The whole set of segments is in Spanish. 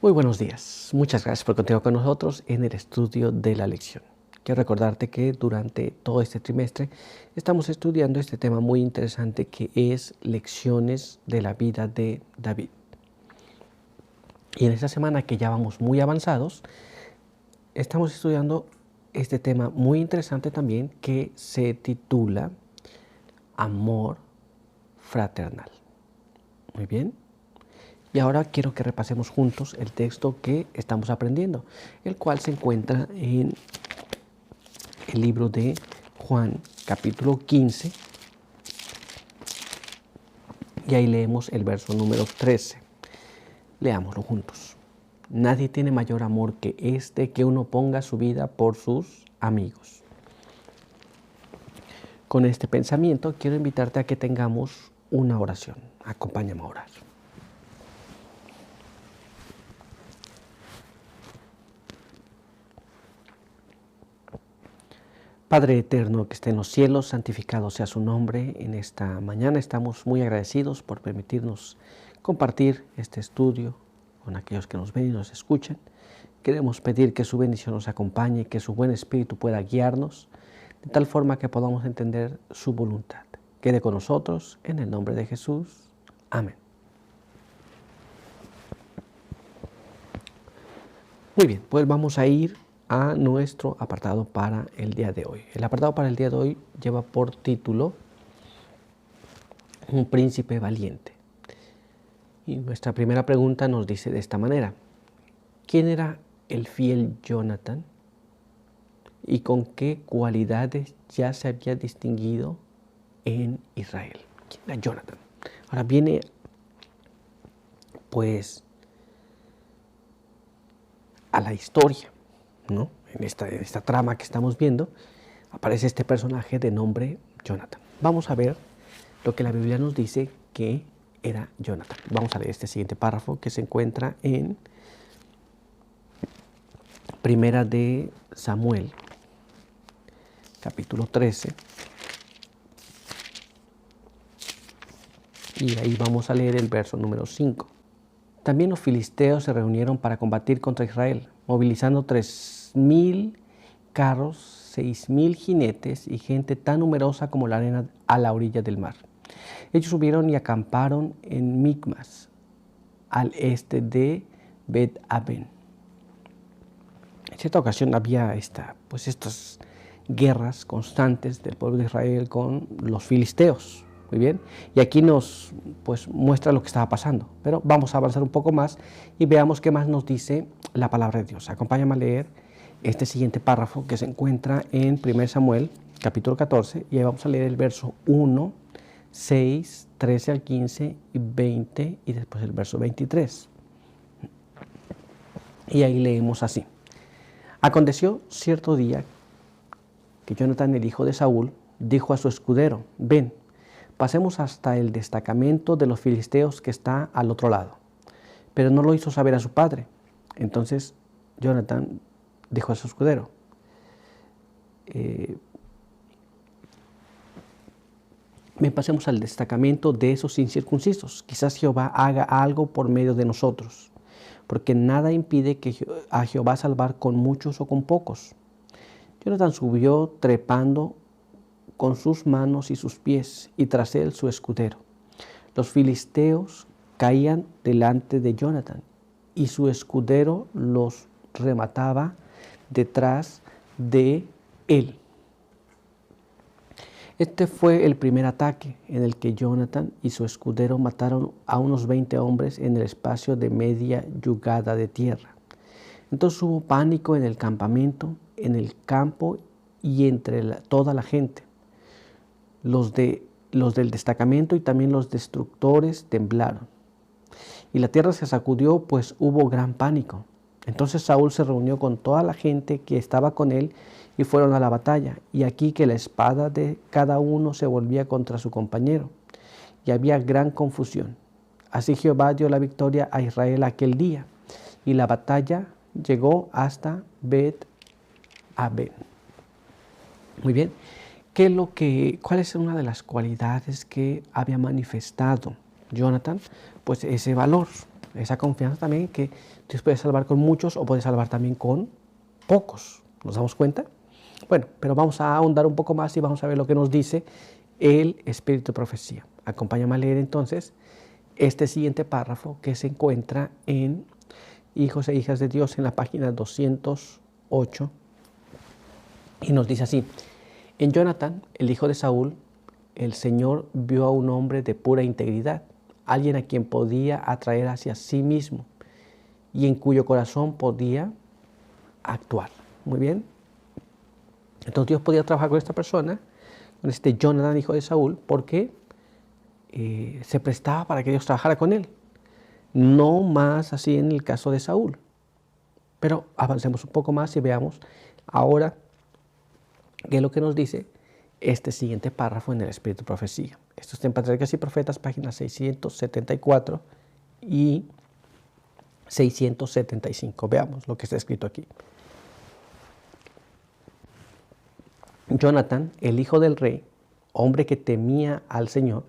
Muy buenos días. Muchas gracias por continuar con nosotros en el estudio de la lección. Quiero recordarte que durante todo este trimestre estamos estudiando este tema muy interesante que es lecciones de la vida de David. Y en esta semana que ya vamos muy avanzados, estamos estudiando este tema muy interesante también que se titula Amor Fraternal. Muy bien. Y ahora quiero que repasemos juntos el texto que estamos aprendiendo, el cual se encuentra en el libro de Juan, capítulo 15, y ahí leemos el verso número 13. Leámoslo juntos. Nadie tiene mayor amor que este, que uno ponga su vida por sus amigos. Con este pensamiento quiero invitarte a que tengamos una oración. Acompáñame a orar. Padre eterno que esté en los cielos, santificado sea su nombre. En esta mañana estamos muy agradecidos por permitirnos compartir este estudio con aquellos que nos ven y nos escuchan. Queremos pedir que su bendición nos acompañe, que su buen espíritu pueda guiarnos, de tal forma que podamos entender su voluntad. Quede con nosotros, en el nombre de Jesús. Amén. Muy bien, pues vamos a ir a nuestro apartado para el día de hoy. El apartado para el día de hoy lleva por título Un príncipe valiente. Y nuestra primera pregunta nos dice de esta manera: ¿quién era el fiel Jonatán? ¿Y con qué cualidades ya se había distinguido en Israel? ¿Quién era Jonatán? Ahora viene pues a la historia, ¿no? En esta trama que estamos viendo, aparece este personaje de nombre Jonatán. Vamos a ver lo que la Biblia nos dice que era Jonatán. Vamos a leer este siguiente párrafo que se encuentra en Primera de Samuel, capítulo 13. Y ahí vamos a leer el verso número 5. También los filisteos se reunieron para combatir contra Israel, movilizando 3,000 carros, 6,000 jinetes y gente tan numerosa como la arena a la orilla del mar. Ellos subieron y acamparon en Micmas, al este de Bet-Aven. En cierta ocasión había estas guerras constantes del pueblo de Israel con los filisteos. Muy bien, y aquí nos muestra lo que estaba pasando, pero vamos a avanzar un poco más y veamos qué más nos dice la palabra de Dios. Acompáñame a leer este siguiente párrafo que se encuentra en 1 Samuel, capítulo 14, y ahí vamos a leer el verso 1, 6, 13 al 15 y 20, y después el verso 23. Y ahí leemos así. Aconteció cierto día que Jonatán, el hijo de Saúl, dijo a su escudero: ven, pasemos hasta el destacamento de los filisteos que está al otro lado. Pero no lo hizo saber a su padre. Entonces Jonatán dijo a su escudero: ven, pasemos al destacamento de esos incircuncisos. Quizás Jehová haga algo por medio de nosotros, porque nada impide a Jehová salvar con muchos o con pocos. Jonatán subió trepando con sus manos y sus pies, y tras él su escudero. Los filisteos caían delante de Jonatán, y su escudero los remataba detrás de él. Este fue el primer ataque en el que Jonatán y su escudero mataron a unos 20 hombres en el espacio de media yugada de tierra. Entonces hubo pánico en el campamento, en el campo y entre toda la gente. Los del destacamento y también los destructores temblaron. Y la tierra se sacudió, pues hubo gran pánico. Entonces Saúl se reunió con toda la gente que estaba con él y fueron a la batalla. Y aquí que la espada de cada uno se volvía contra su compañero. Y había gran confusión. Así Jehová dio la victoria a Israel aquel día. Y la batalla llegó hasta Bet-Aven. Muy bien. ¿Cuál es una de las cualidades que había manifestado Jonatán? Pues ese valor, esa confianza también que Dios puede salvar con muchos o puede salvar también con pocos. ¿Nos damos cuenta? Bueno, pero vamos a ahondar un poco más y vamos a ver lo que nos dice el espíritu de profecía. Acompáñame a leer entonces este siguiente párrafo que se encuentra en Hijos e Hijas de Dios en la página 208 y nos dice así: en Jonatán, el hijo de Saúl, el Señor vio a un hombre de pura integridad, alguien a quien podía atraer hacia sí mismo y en cuyo corazón podía actuar. Muy bien. Entonces Dios podía trabajar con esta persona, con este Jonatán, hijo de Saúl, porque se prestaba para que Dios trabajara con él. No más así en el caso de Saúl. Pero avancemos un poco más y veamos ahora qué es lo que nos dice este siguiente párrafo en el Espíritu de Profecía. Esto está en Patriarcas y Profetas, páginas 674 y 675. Veamos lo que está escrito aquí. Jonatán, el hijo del rey, hombre que temía al Señor,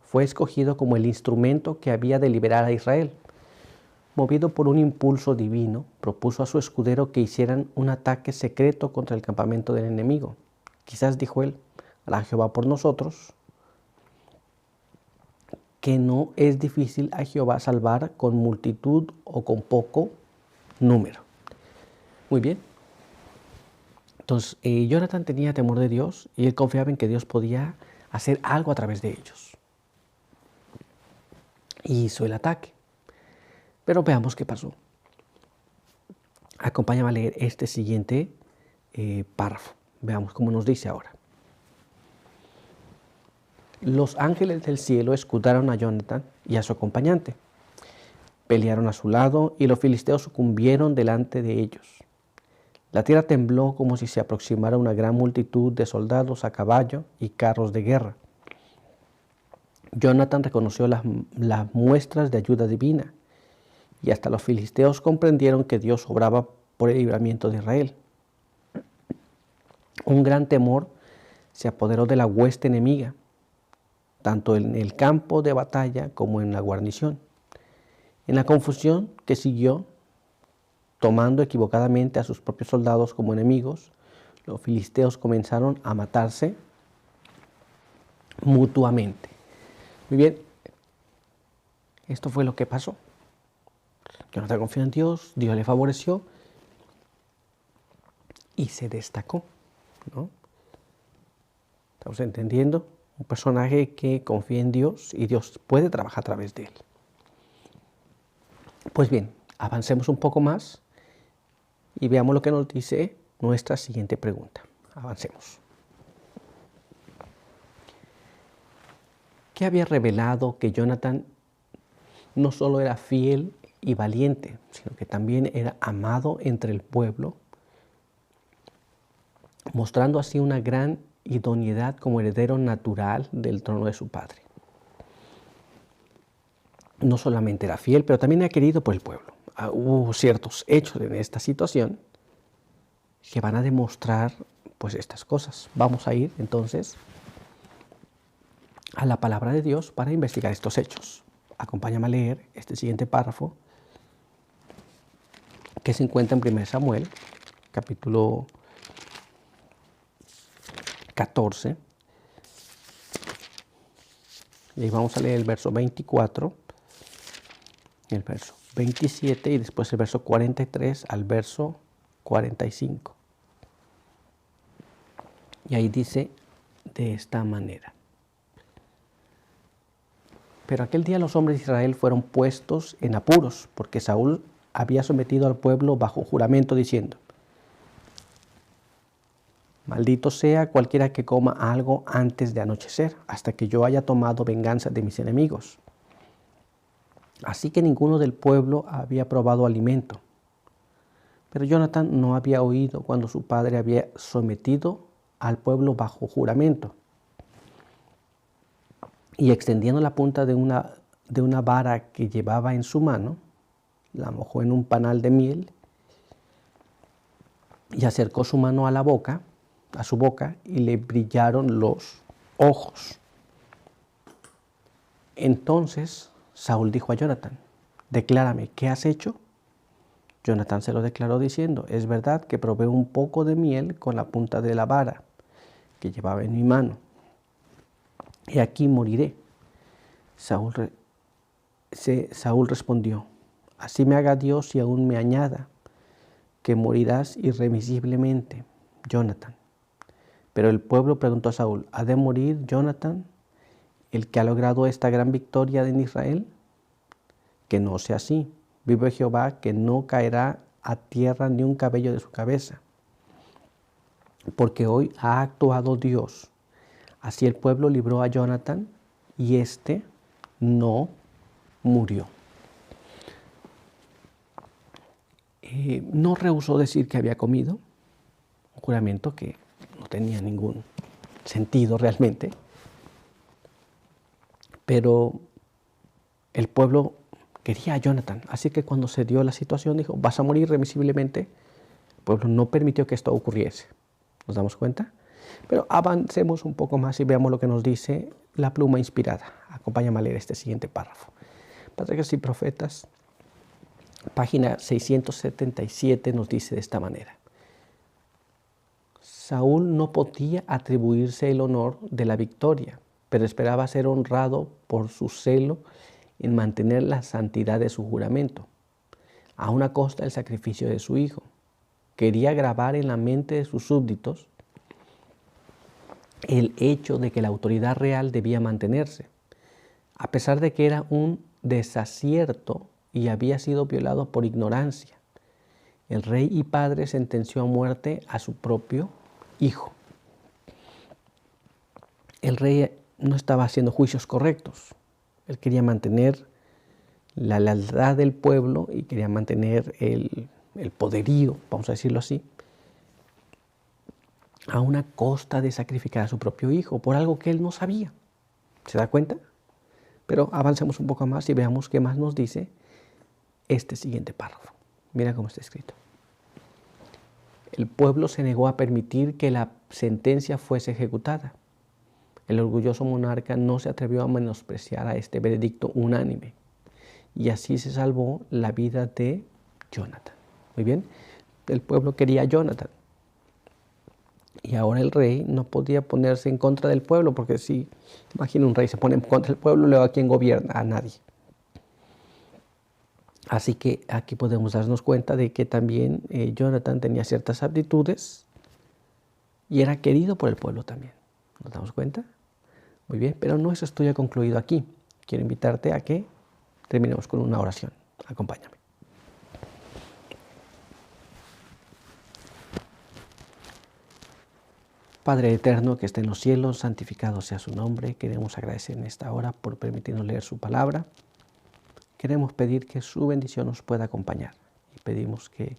fue escogido como el instrumento que había de liberar a Israel. Movido por un impulso divino, propuso a su escudero que hicieran un ataque secreto contra el campamento del enemigo. Quizás, dijo él, hará Jehová por nosotros, que no es difícil a Jehová salvar con multitud o con poco número. Muy bien. Entonces, Jonatán tenía temor de Dios y él confiaba en que Dios podía hacer algo a través de ellos. Y hizo el ataque. Pero veamos qué pasó. Acompáñame a leer este siguiente párrafo. Veamos cómo nos dice ahora. Los ángeles del cielo escudaron a Jonatán y a su acompañante. Pelearon a su lado y los filisteos sucumbieron delante de ellos. La tierra tembló como si se aproximara una gran multitud de soldados a caballo y carros de guerra. Jonatán reconoció las muestras de ayuda divina y hasta los filisteos comprendieron que Dios obraba por el libramiento de Israel. Un gran temor se apoderó de la hueste enemiga, tanto en el campo de batalla como en la guarnición. En la confusión que siguió, tomando equivocadamente a sus propios soldados como enemigos, los filisteos comenzaron a matarse mutuamente. Muy bien, esto fue lo que pasó. Jonatán confió en Dios, Dios le favoreció y se destacó, ¿no? ¿Estamos entendiendo? Un personaje que confía en Dios y Dios puede trabajar a través de él. Pues bien, avancemos un poco más y veamos lo que nos dice nuestra siguiente pregunta. Avancemos. ¿Qué había revelado que Jonatán no solo era fiel y valiente, sino que también era amado entre el pueblo, mostrando así una gran idoneidad como heredero natural del trono de su padre? No solamente era fiel, pero también era querido por el pueblo. Hubo ciertos hechos en esta situación que van a demostrar pues estas cosas. Vamos a ir entonces a la palabra de Dios para investigar estos hechos. Acompáñame a leer este siguiente párrafo que se encuentra en 1 Samuel, capítulo 14. Y ahí vamos a leer el verso 24, el verso 27 y después el verso 43 al verso 45. Y ahí dice de esta manera: pero aquel día los hombres de Israel fueron puestos en apuros, porque Saúl había sometido al pueblo bajo juramento diciendo: maldito sea cualquiera que coma algo antes de anochecer, hasta que yo haya tomado venganza de mis enemigos. Así que ninguno del pueblo había probado alimento. Pero Jonatán no había oído cuando su padre había sometido al pueblo bajo juramento. Y extendiendo la punta de una vara que llevaba en su mano, la mojó en un panal de miel y acercó su mano a su boca, y le brillaron los ojos. Entonces Saúl dijo a Jonatán, declárame, ¿qué has hecho? Jonatán se lo declaró diciendo, es verdad que probé un poco de miel con la punta de la vara que llevaba en mi mano. Y aquí moriré. Saúl respondió, así me haga Dios y aún me añada, que morirás irremisiblemente, Jonatán. Pero el pueblo preguntó a Saúl, ¿ha de morir Jonatán, el que ha logrado esta gran victoria en Israel? Que no sea así. Vive Jehová, que no caerá a tierra ni un cabello de su cabeza. Porque hoy ha actuado Dios. Así el pueblo libró a Jonatán y éste no murió. No rehusó decir que había comido, un juramento que no tenía ningún sentido realmente, pero el pueblo quería a Jonatán, así que cuando se dio la situación dijo, vas a morir irremisiblemente. El pueblo no permitió que esto ocurriese. ¿Nos damos cuenta? Pero avancemos un poco más y veamos lo que nos dice la pluma inspirada. Acompáñame a leer este siguiente párrafo. Patriarcas y Profetas, página 677, nos dice de esta manera. Saúl no podía atribuirse el honor de la victoria, pero esperaba ser honrado por su celo en mantener la santidad de su juramento, aun a costa del sacrificio de su hijo. Quería grabar en la mente de sus súbditos el hecho de que la autoridad real debía mantenerse, a pesar de que era un desacierto y había sido violado por ignorancia. El rey y padre sentenció a muerte a su propio hijo. El rey no estaba haciendo juicios correctos. Él quería mantener la lealtad del pueblo y quería mantener el poderío, vamos a decirlo así, a una costa de sacrificar a su propio hijo por algo que él no sabía. ¿Se da cuenta? Pero avancemos un poco más y veamos qué más nos dice este siguiente párrafo. Mira cómo está escrito. El pueblo se negó a permitir que la sentencia fuese ejecutada. El orgulloso monarca no se atrevió a menospreciar a este veredicto unánime. Y así se salvó la vida de Jonatán. Muy bien, el pueblo quería a Jonatán. Y ahora el rey no podía ponerse en contra del pueblo, porque si, imagina un rey se pone en contra del pueblo, luego ¿a quién gobierna? A nadie. Así que aquí podemos darnos cuenta de que también Jonatán tenía ciertas aptitudes y era querido por el pueblo también. ¿Nos damos cuenta? Muy bien, pero no es estudio concluido aquí. Quiero invitarte a que terminemos con una oración. Acompáñame. Padre eterno que esté en los cielos, santificado sea su nombre. Queremos agradecer en esta hora por permitirnos leer su palabra. Queremos pedir que su bendición nos pueda acompañar y pedimos que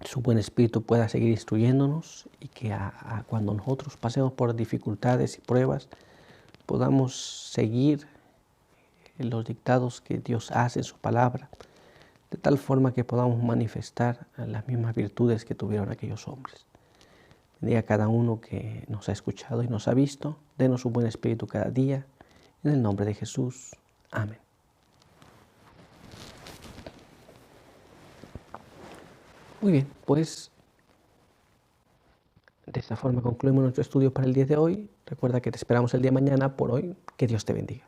su buen espíritu pueda seguir instruyéndonos y que cuando nosotros pasemos por dificultades y pruebas podamos seguir los dictados que Dios hace en su palabra, de tal forma que podamos manifestar las mismas virtudes que tuvieron aquellos hombres. Bendiga a cada uno que nos ha escuchado y nos ha visto. Denos su buen espíritu cada día. En el nombre de Jesús. Amén. Muy bien, pues de esta forma concluimos nuestro estudio para el día de hoy. Recuerda que te esperamos el día de mañana. Por hoy, que Dios te bendiga.